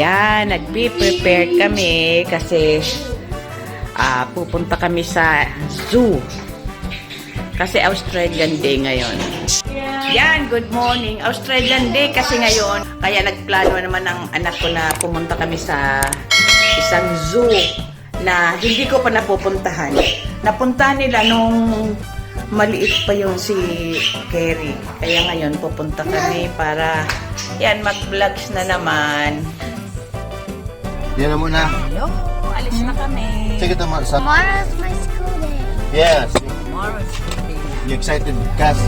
Ayan, nagpe-prepare kami kasi pupunta kami sa zoo. Kasi Australian Day ngayon. Yan, good morning. Australian Day kasi ngayon. Kaya nagplano naman ng anak ko na pumunta kami sa isang zoo na hindi ko pa napupuntahan. Napuntahan nila nung maliit pa yung si Kerry. Kaya ngayon pupunta kami para yan, mag-vlogs na naman. Yan na muna. Hello, alis na kami. Sige ito, Tomorrow's my school day. Yes. Tomorrow's day. You excited, Cass?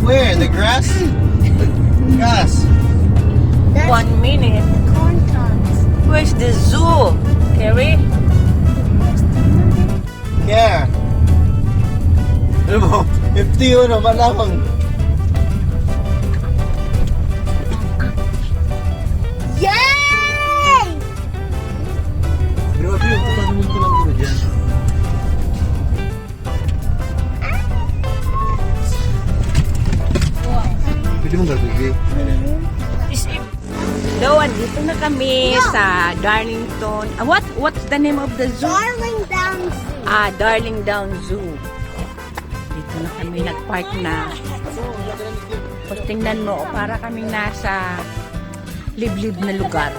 Where? The grass? Cass. 1 minute. Corn dogs. Where's the zoo, Kerry? Yeah. Ano mo? 50 yun, malamang. Yay! Grabe yung tumanong ko lang dito dyan. Pwede mong gagawin. So, andito na kami sa Darlington. What's the name of the zoo? Darling Downs. Darling Down Zoo. Dito na kami nag-park na. Tapos tingnan mo, para kaming nasa liblib na lugar.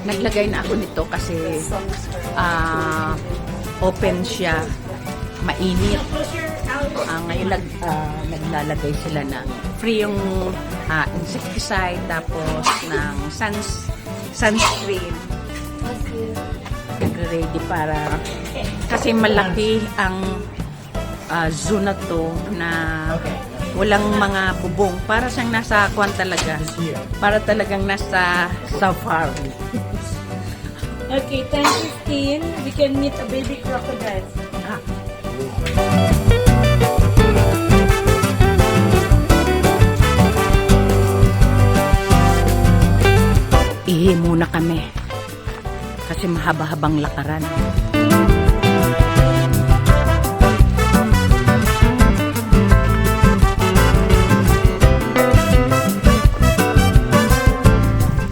Naglagay na ako nito kasi open siya, mainit. Ngayon naglalagay sila ng free yung insecticide, tapos ng sunscreen. Nagre-ready para kasi malaki ang zoo na to na walang mga bubong. Para siyang nasa kwan talaga. Para talagang nasa safari. Okay, 10:15, we can meet a baby crocodile. Ihi muna kami. Kasi mahaba-habang lakaran.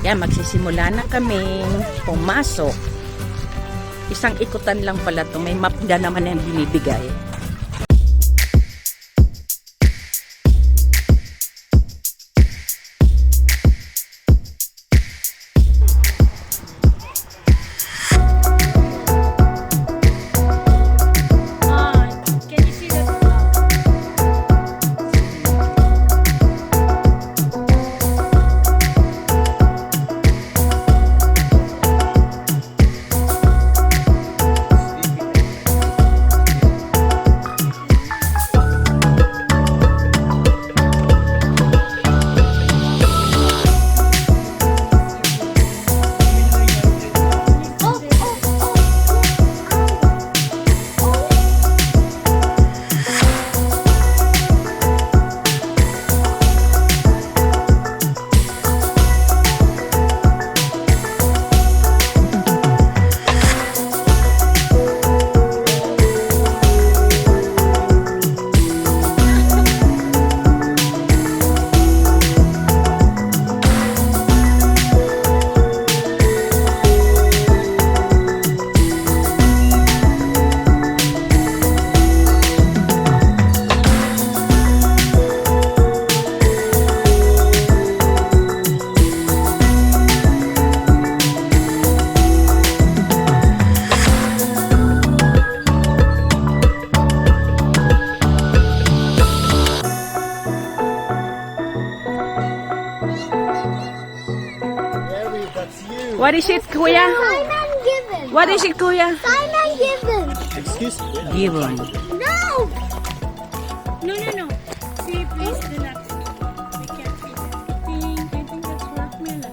Yan, magsisimula na kaming pumasok. Isang ikutan lang pala to. May map na naman yung binibigay. What is it, Kuya? Simon Gibbon. What is it, Kuya? Simon Gibbon. Excuse me. Gibbon. No. No. See, please relax. We can't see that. I think that's watermelon.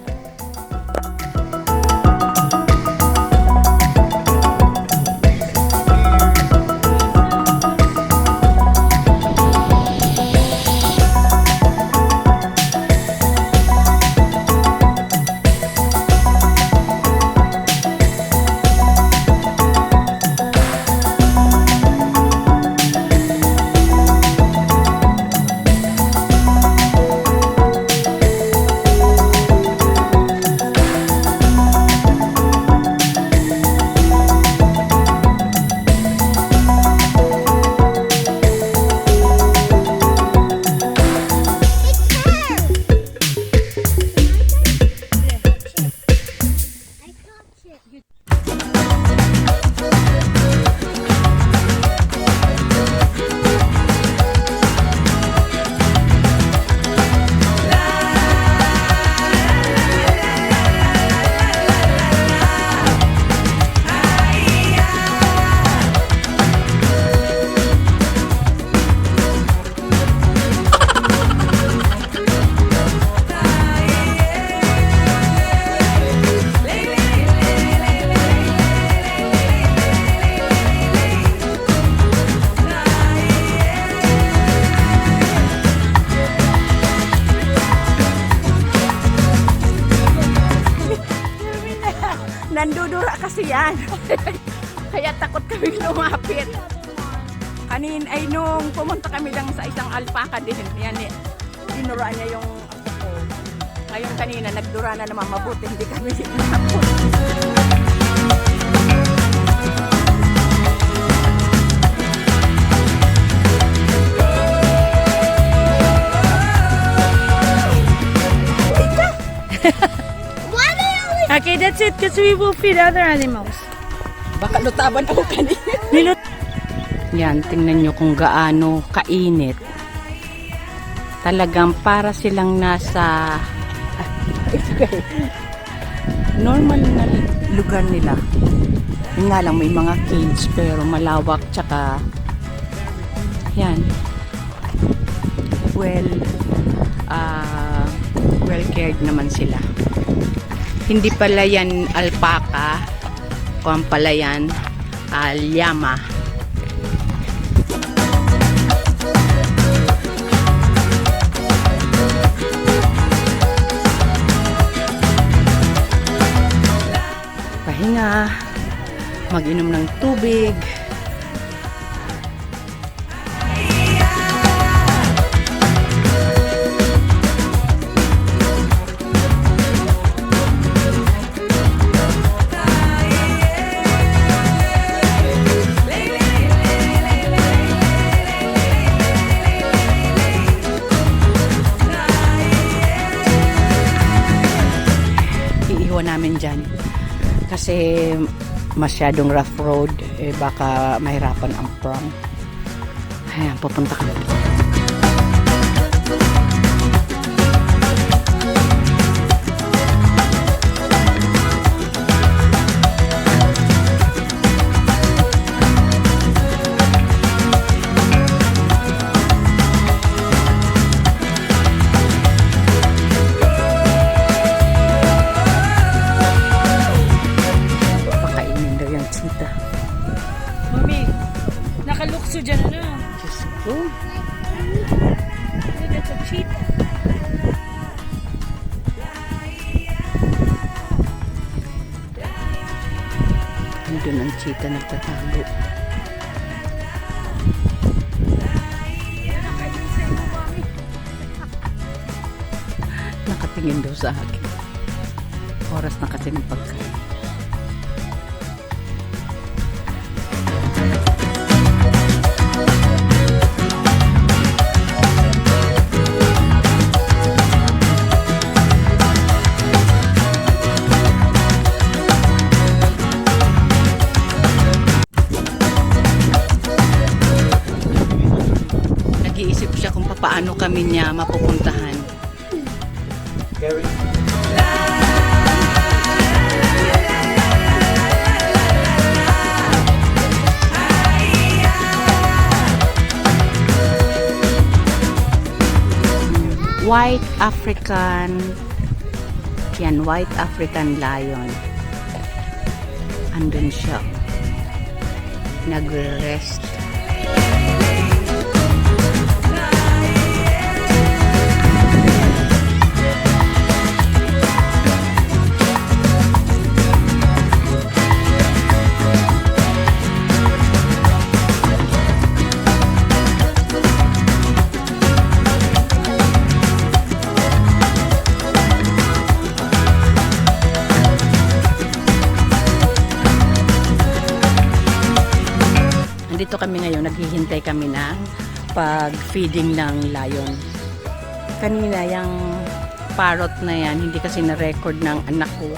It's her. I touch it. Nandudura kasi yan. Kaya takot kami lumapit. Ay nung pumunta kami lang sa isang alpaka din, yan eh, dinura niya yung apo ko. Ngayon kanina, nagdura na naman, mabuti hindi kami napot. Why do you always Okay, that's it because we will feed other animals. Baka lutaban ako kanina. Yan, tingnan nyo kung gaano kainit. Talagang para silang nasa normal na lugar nila. Yun nga lang, may mga cage pero malawak, tsaka yan, well cared naman sila. Hindi pala yan alpaca, kung pala yan llama. Pahinga, mag-inom ng tubig. Iiwan namin dyan kasi masyadong rough road, eh baka mahirapan ang prom. Ayan, pupunta kami. Pakainin daw yung cheetah. Mami, nakalukso dyan na. Diyos ko. That's a cheetah. Andun ang cheetah nagtatago. Nakatingin daw sa akin. Oras na kasi ng pagkain. Nag-iisip siya kung paano kami niya mapupuntahan. Gary. white African, yan, white African lion. Andun siya. Nagre-rest. Dito kami ngayon, naghihintay kami ng pag-feeding ng lion. Kanina, yung parrot na yan, hindi kasi na-record ng anak ko.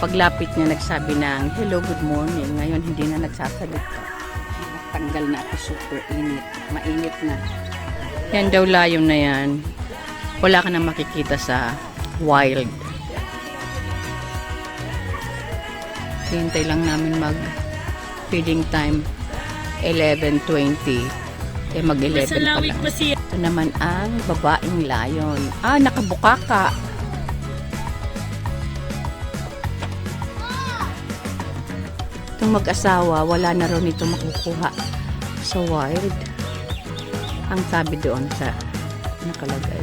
Paglapit niya, nagsabi ng, hello, good morning. Ngayon, hindi na nagsasalita. Tanggal na ako, super init. Mainit na. Yan daw lion na yan. Wala ka na makikita sa wild. Hintay lang namin mag-feeding time. 11:20. Eh, mag-11 pa lang. Ito naman ang babaeng lion. Ah, nakabukaka. Itong mag-asawa, wala na rin ito makukuha sa wild. Ang sabi doon sa nakalagay.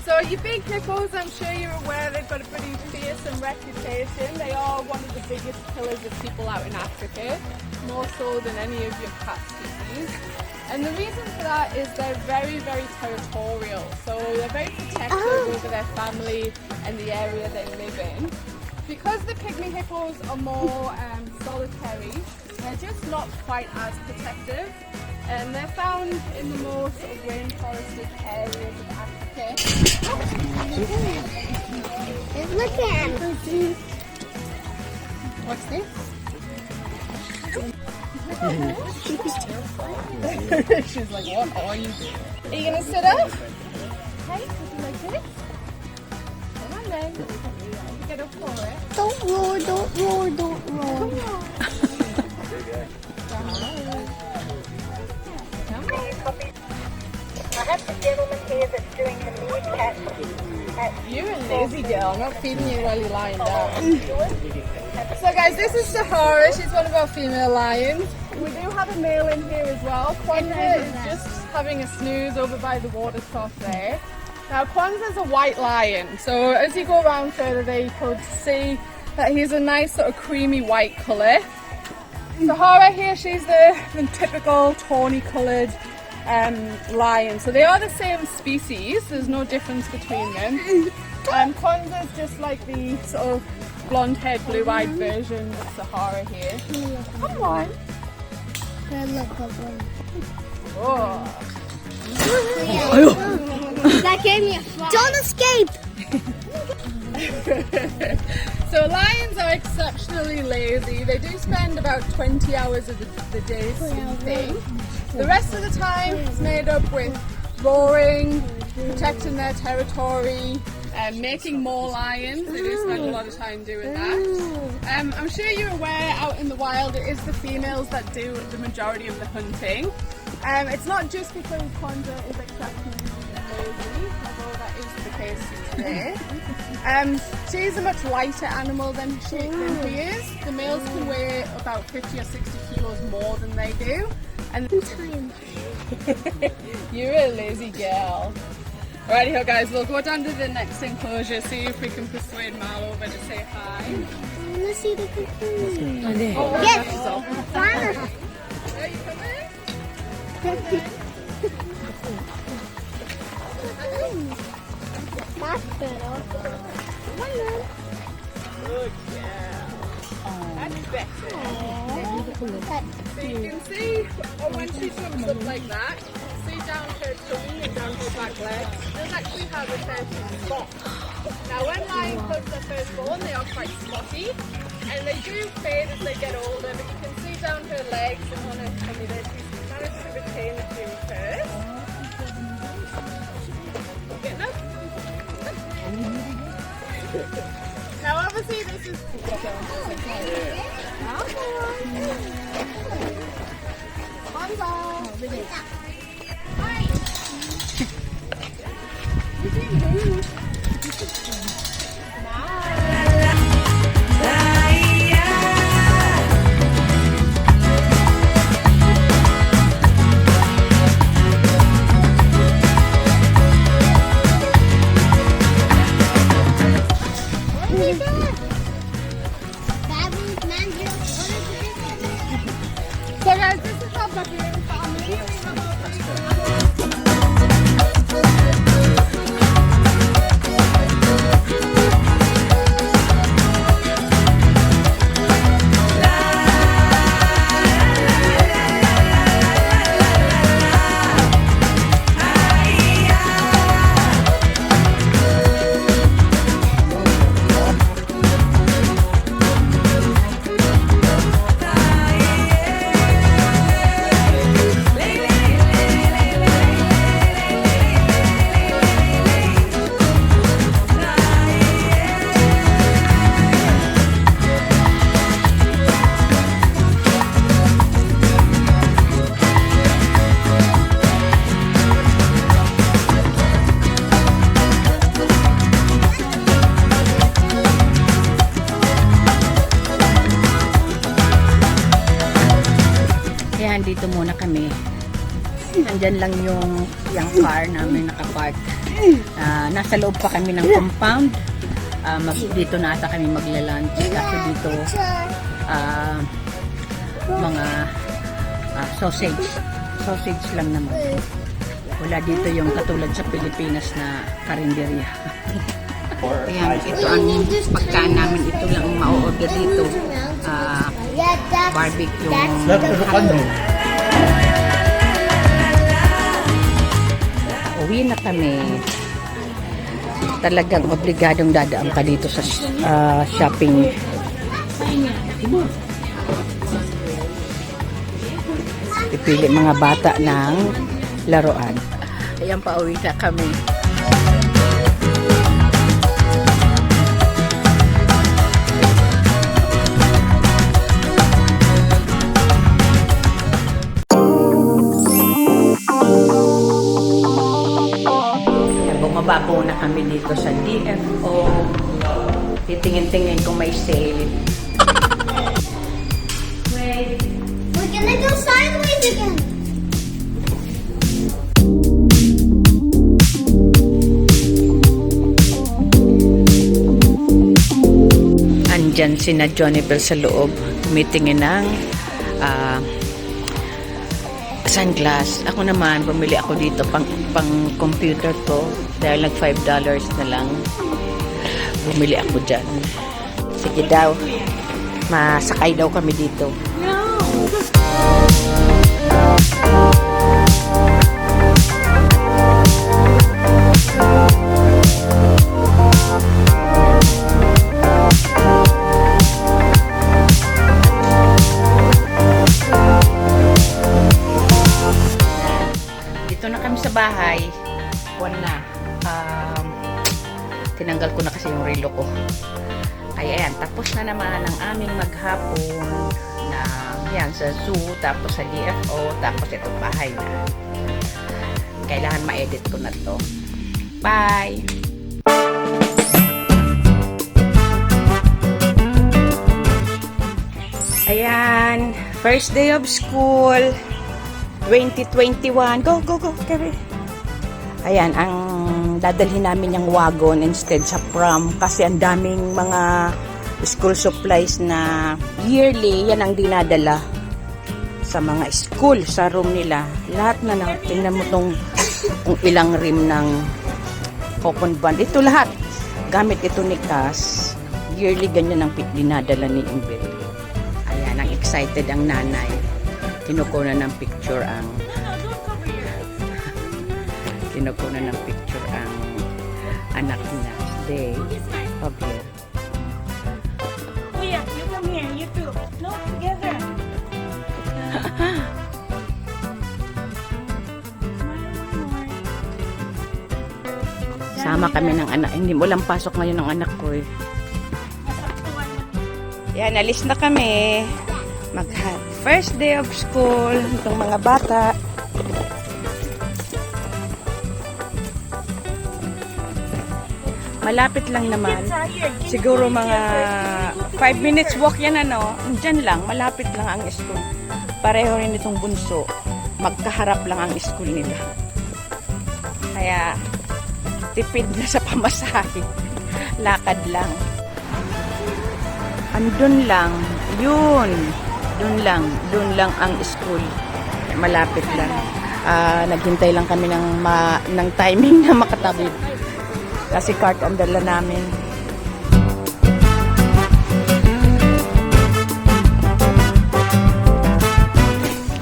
So your big hippos, I'm sure you're aware they've got a pretty fearsome reputation. They are one of the biggest killers of people out in Africa, more so than any of your cat species. And the reason for that is they're very, very territorial. So they're very protective over their family and the area they live in. Because the pygmy hippos are more solitary, they're just not quite as protective. And they're found in the more sort of rainforested areas of Africa. Look at him. What's this? She's like, what are you doing? Are you gonna sit up? Hey, would you like this? Come on then. Get up for it. Don't roar, don't roar, don't roar. I have the gentleman here that's doing the meerkat. You're a lazy girl. I'm not feeding you while you're lying down. So guys, this is Sahara. She's one of our female lions. We do have a male in here as well. Kwanzaa is just having a snooze over by the water trough there. Now Kwanzaa's a white lion. So as you go around further there, you could see that he's a nice sort of creamy white colour. Sahara here, she's the typical tawny coloured lion. So they are the same species. There's no difference between them. Kwanzaa's just like the sort of blonde-haired, blue-eyed version of Sahara here. Come on. Oh. That gave me a fright. Don't escape. So lions are exceptionally lazy. They do spend about 20 hours of the day sleeping. The rest of the time is made up with roaring, protecting their territory, and making more lions. They do spend a lot of time doing that. I'm sure you're aware out in the wild it is the females that do the majority of the hunting. It's not just because Kwanzaa is exceptionally lazy, although that is the case today. She's a much lighter animal than he is. The males can weigh about 50 or 60 kilos more than they do. And you're a lazy girl. Righty-ho guys, we'll go down to the next enclosure, see if we can persuade Mal over to say hi. Let's see the cocoon. Oh, Yes. so. Fire. Are you coming? That's better. Good girl. That's better. So you can see when she jumps up like that, see down her tongue and down her back leg, does actually have a fair few spots. Now when lion cubs are first born, they are quite spotty, and they do fade as they get older, but you can see down her legs and on her tummy that she's managed to retain the few first. Getting up? Now obviously this is. What are you doing? Baboons, mandrills, what are you doing? So guys, this is our baboon family. Ayan, dito muna kami. Nandyan lang yung car namin nakapark. Nasa loob pa kami ng compound. Dito na ata kami magla-lunch. Kasi dito, mga sausage. Sausage lang naman. Wala dito yung katulad sa Pilipinas na karinderya. Ayan, ito ang pagkaan namin. Ito lang ang ma-order dito. Yeah, that's Barbecue. Uwi na kami. Talagang obligadong dadaan ka dito sa shopping. Pipili mga bata ng laruan. Ayan, pauwi na kami. Bumaba po na kami dito sa DFO. Titingin-tingin kung may sale. Wait. We're gonna go sideways again. Andyan sina Johnny Bell sa loob. Tumitingin ng sunglass. Ako naman, bumili ako dito pang computer ko. Dahil nag $5 na lang. Bumili ako dyan. Sige daw. Masakay daw kami dito. Dito na kami sa bahay. Buwan na. Tinanggal ko na kasi yung relo ko. Ay, ayan. Tapos na naman ang aming maghapon na yan sa zoo, tapos sa DFO, tapos itong bahay na. Kailangan ma-edit ko na to. Bye! Ayan. First day of school. 2021. Go, go, go. Kevin. Ayan, ang dadalhin namin yung wagon instead sa pram kasi ang daming mga school supplies na yearly, yan ang dinadala sa mga school, sa room nila. Lahat na lang. Tingnan mo tong ilang rim ng coupon band. Ito lahat. Gamit ito ni Cass. Yearly ganyan ang dinadala ni Imbel. Ayan, ang excited ang nanay. Kinukunan ng picture ang kinukunan ng picture ang anak niya. Day of year. Oh yeah, you come here, you two. No, together. Sama kami ng anak. Hindi mo lang pasok ngayon ng anak ko eh. Yan, alis na kami. First day of school. Itong mga bata. Malapit lang naman. Siguro mga 5 minutes walk yan ano. Diyan lang, malapit lang ang school. Pareho rin itong bunso. Magkaharap lang ang school nila. Kaya, tipid na sa pamasahe. Lakad lang. Andun lang. Yun. Doon lang ang school. Malapit lang. Naghintay lang kami ng timing na makatawid. Kasi cart ang dala namin.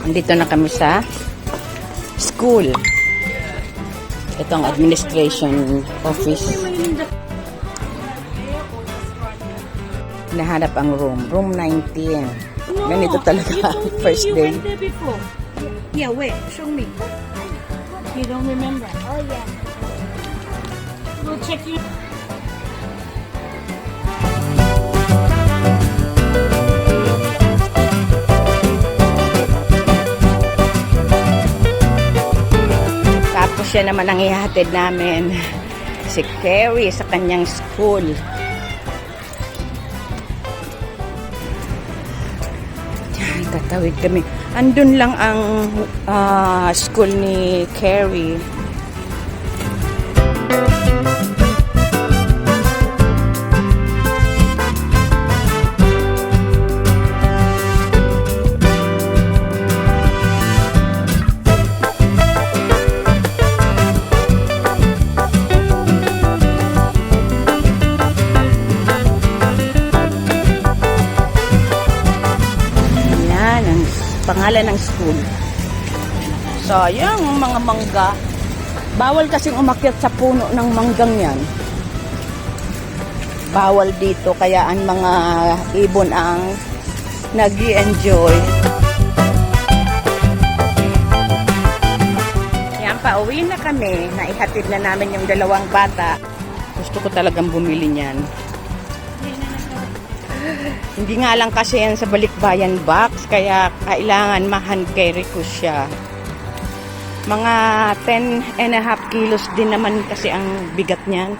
Andito na kami sa school. Ito ang administration office. Nahanap ang room 19. Ganito talaga ang first You day. went there before. Yeah, wait. Show me. You don't remember. Oh, yeah. We'll check you. Tapos siya naman ang ihahatid namin. Si Carrie sa kanyang school. Yan, tatawid kami. Andun lang ang school ni Carrie. Pangalan ng school. So, yung mga mangga. Bawal kasing umakyat sa puno ng manggang yan. Bawal dito. Kaya ang mga ibon ang nag-i-enjoy. Yan, pauwi na kami. Naihatid na namin yung dalawang bata. Gusto ko talagang bumili niyan. Hindi nga lang kasi yan sa balikbayan box, kaya kailangan ma-hand carry ko siya. Mga 10.5 kilos din naman kasi ang bigat niyan.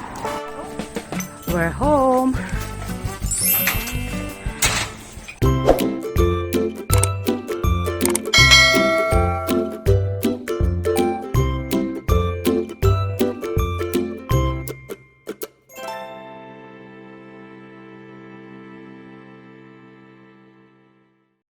We're home.